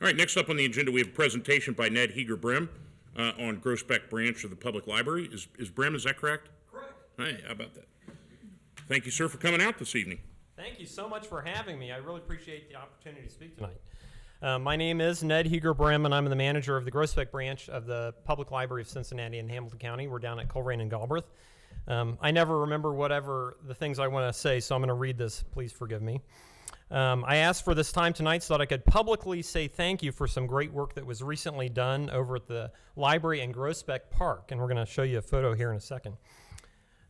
All right, next up on the agenda, we have a presentation by Ned Heeger-Brehm on Groesbeck branch of the Public Library. Is Brehm, is that correct? Correct. Hey, how about that? Thank you, sir, for coming out this evening. Thank you so much for having me. I really appreciate the opportunity to speak tonight. My name is Ned Heeger-Brehm, and I'm the manager of the Groesbeck branch of the Public Library of Cincinnati and Hamilton County. We're down at Colerain and Galbraith. I never remember whatever the things I want to say, so I'm going to read this. Please forgive me. I asked for this time tonight so that I could publicly say thank you for some great work that was recently done over at the library in Groesbeck Park, and we're going to show you a photo here in a second.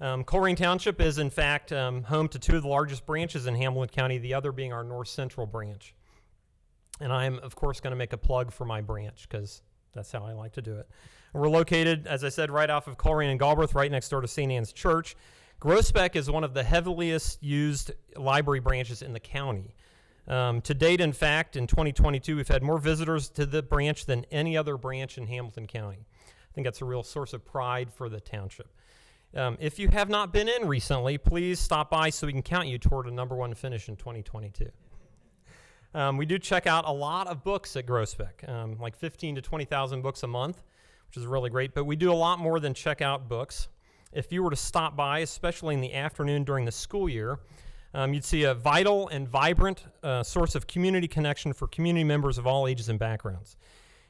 Colerain Township is, in fact, home to two of the largest branches in Hamilton County, the other being our North Central branch. And I'm, of course, going to make a plug for my branch because that's how I like to do it. We're located, as I said, right off of Colerain and Galbraith, right next door to St. Anne's Church. Groesbeck is one of the heaviest used library branches in the county. To date, in fact, in 2022, we've had more visitors to the branch than any other branch in Hamilton County. I think that's a real source of pride for the township. If you have not been in recently, please stop by so we can count you toward a #1 finish in 2022. We do check out a lot of books at Groesbeck, like 15 to 20,000 books a month, which is really great, but we do a lot more than check out books. If you were to stop by, especially in the afternoon during the school year, you'd see a vital and vibrant source of community connection for community members of all ages and backgrounds.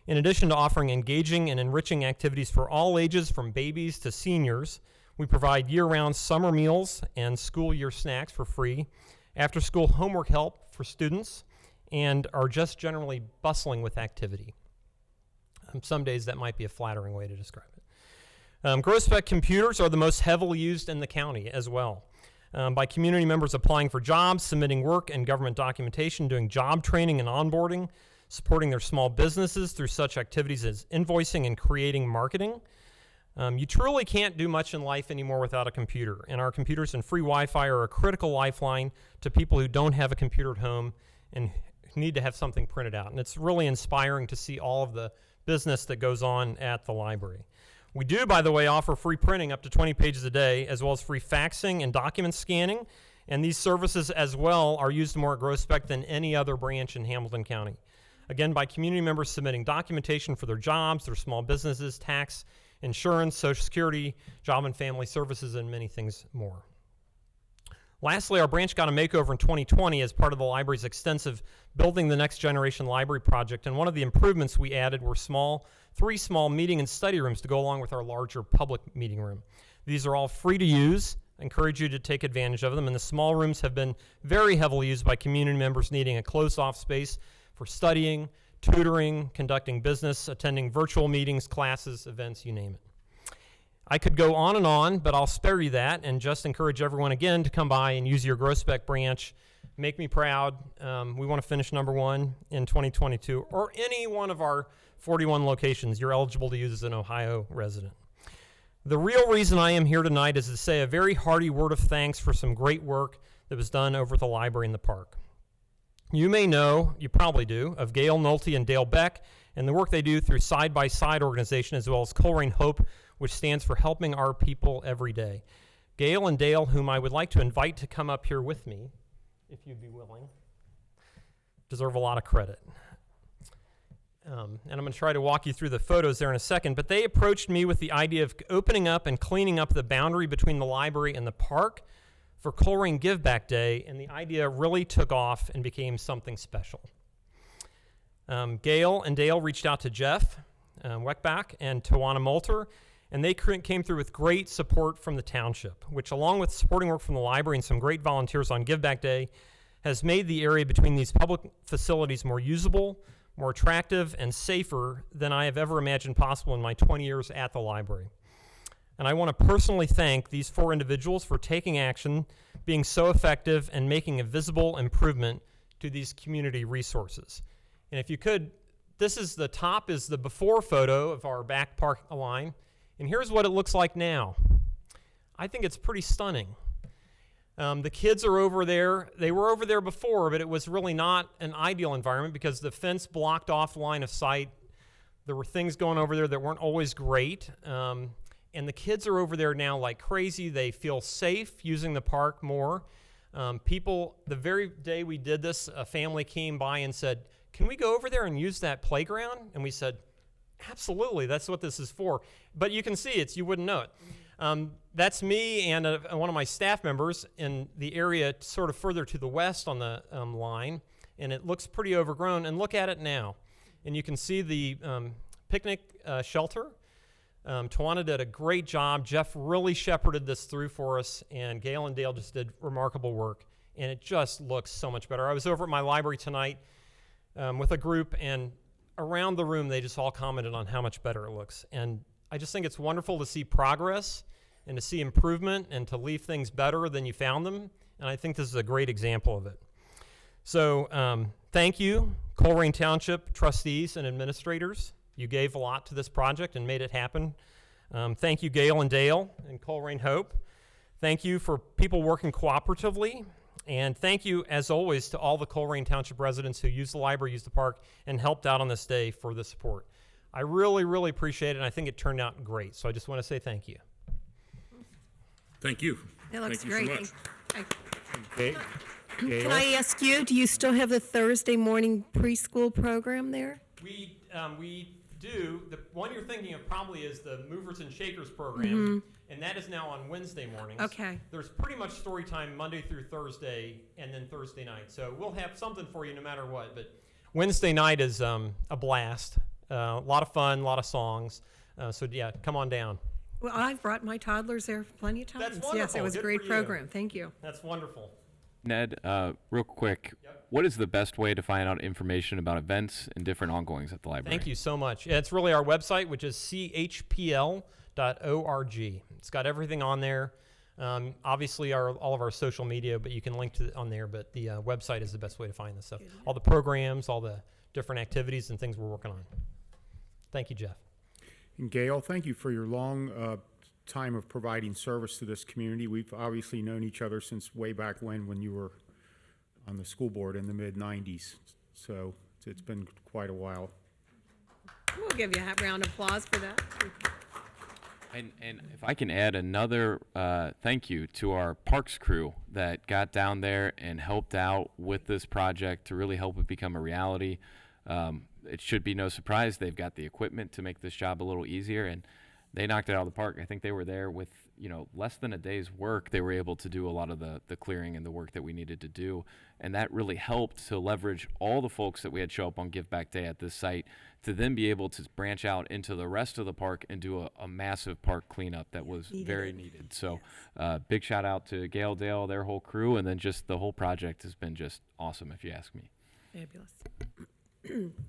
In addition to offering engaging and enriching activities for all ages, from babies to seniors, we provide year-round summer meals and school year snacks for free, after-school homework help for students, and are just generally bustling with activity. Some days that might be a flattering way to describe it. Groesbeck computers are the most heavily used in the county as well, by community members applying for jobs, submitting work and government documentation, doing job training and onboarding, supporting their small businesses through such activities as invoicing and creating marketing. You truly can't do much in life anymore without a computer, and our computers and free Wi-Fi are a critical lifeline to people who don't have a computer at home and need to have something printed out. And it's really inspiring to see all of the business that goes on at the library. We do, by the way, offer free printing up to 20 pages a day, as well as free faxing and document scanning, and these services as well are used more at Groesbeck than any other branch in Hamilton County. Again, by community members submitting documentation for their jobs, their small businesses, tax, insurance, Social Security, job and family services, and many things more. Lastly, our branch got a makeover in 2020 as part of the library's extensive Building the Next Generation Library project, and one of the improvements we added were three small meeting and study rooms to go along with our larger public meeting room. These are all free to use. I encourage you to take advantage of them, and the small rooms have been very heavily used by community members needing a closed-off space for studying, tutoring, conducting business, attending virtual meetings, classes, events, you name it. I could go on, but I'll spare you that and just encourage everyone again to come by and use your Groesbeck branch. Make me proud. We want to finish #1 in 2022, or any one of our 41 locations you're eligible to use as an Ohio resident. The real reason I am here tonight is to say a very hearty word of thanks for some great work that was done over at the library in the park. You may know, you probably do, of Gail Nolte and Dale Beck and the work they do through Side by Side organization, as well as Colerain Hope, which stands for Helping Our People Every Day. Gail and Dale, whom I would like to invite to come up here with me, if you'd be willing, deserve a lot of credit. And I'm going to try to walk you through the photos there in a second, but they approached me with the idea of opening up and cleaning up the boundary between the library and the park for Colerain Give Back Day, and the idea really took off and became something special. Gail and Dale reached out to Jeff Weckbach and Tawana Moulter, and they came through with great support from the township, which, along with supporting work from the library and some great volunteers on Give Back Day, has made the area between these public facilities more usable, more attractive, and safer than I have ever imagined possible in my 20 years at the library. And I want to personally thank these 4 individuals for taking action, being so effective, and making a visible improvement to these community resources. And if you could, the top is the before photo of our back park line, and here's what it looks like now. I think it's pretty stunning. The kids are over there. They were over there before, but it was really not an ideal environment because the fence blocked off line of sight. There were things going over there that weren't always great. And the kids are over there now like crazy. They feel safe using the park more. The very day we did this, a family came by and said, can we go over there and use that playground? And we said, absolutely, that's what this is for. But you can see you wouldn't know it. That's me and one of my staff members in the area sort of further to the west on the line, and it looks pretty overgrown. And look at it now. And you can see the picnic shelter. Tawana did a great job. Jeff really shepherded this through for us, and Gail and Dale just did remarkable work, and it just looks so much better. I was over at my library tonight with a group, and around the room they just all commented on how much better it looks. And I just think it's wonderful to see progress and to see improvement and to leave things better than you found them, and I think this is a great example of it. So thank you, Colerain Township Trustees and Administrators. You gave a lot to this project and made it happen. Thank you, Gail and Dale and Colerain Hope. Thank you for people working cooperatively. And thank you, as always, to all the Colerain Township residents who used the library, used the park, and helped out on this day for the support. I really, really appreciate it, and I think it turned out great. So I just want to say thank you. Thank you. That looks Thank you great. so much. Okay. Can I ask you, do you still have the Thursday morning preschool program there? We do. The one you're thinking of probably is the Movers and Shakers program, and that is now on Wednesday mornings. Okay. There's pretty much story time Monday through Thursday, and then Thursday night. So we'll have something for you no matter what. But Wednesday night is a blast. A lot of fun, a lot of songs. So yeah, come on down. Well, I've brought my toddlers there plenty of times. That's Yes, wonderful. it was a Good great for you. program. Thank you. That's wonderful. Ned, real quick, Yep. what is the best way to find out information about events and different ongoings at the library? Thank you so much. It's really our website, which is chpl.org. It's got everything on there. Obviously, all of our social media, but you can link to it on there. But the website is the best way to find this stuff. All the programs, all the different activities and things we're working on. Thank you, Jeff. And Gail, thank you for your long time of providing service to this community. We've obviously known each other since way back when you were on the school board in the mid-'90s. So it's been quite a while. We'll give you a round of applause for that. And if I can add another thank you to our parks crew that got down there and helped out with this project to really help it become a reality. It should be no surprise they've got the equipment to make this job a little easier, and they knocked it out of the park. I think they were there with, less than a day's work. They were able to do a lot of the clearing and the work that we needed to do, and that really helped to leverage all the folks that we had show up on Give Back Day at this site to then be able to branch out into the rest of the park and do a massive park cleanup that was very needed. So big shout out to Gail, Dale, their whole crew, and then just the whole project has been just awesome, if you ask me. Fabulous.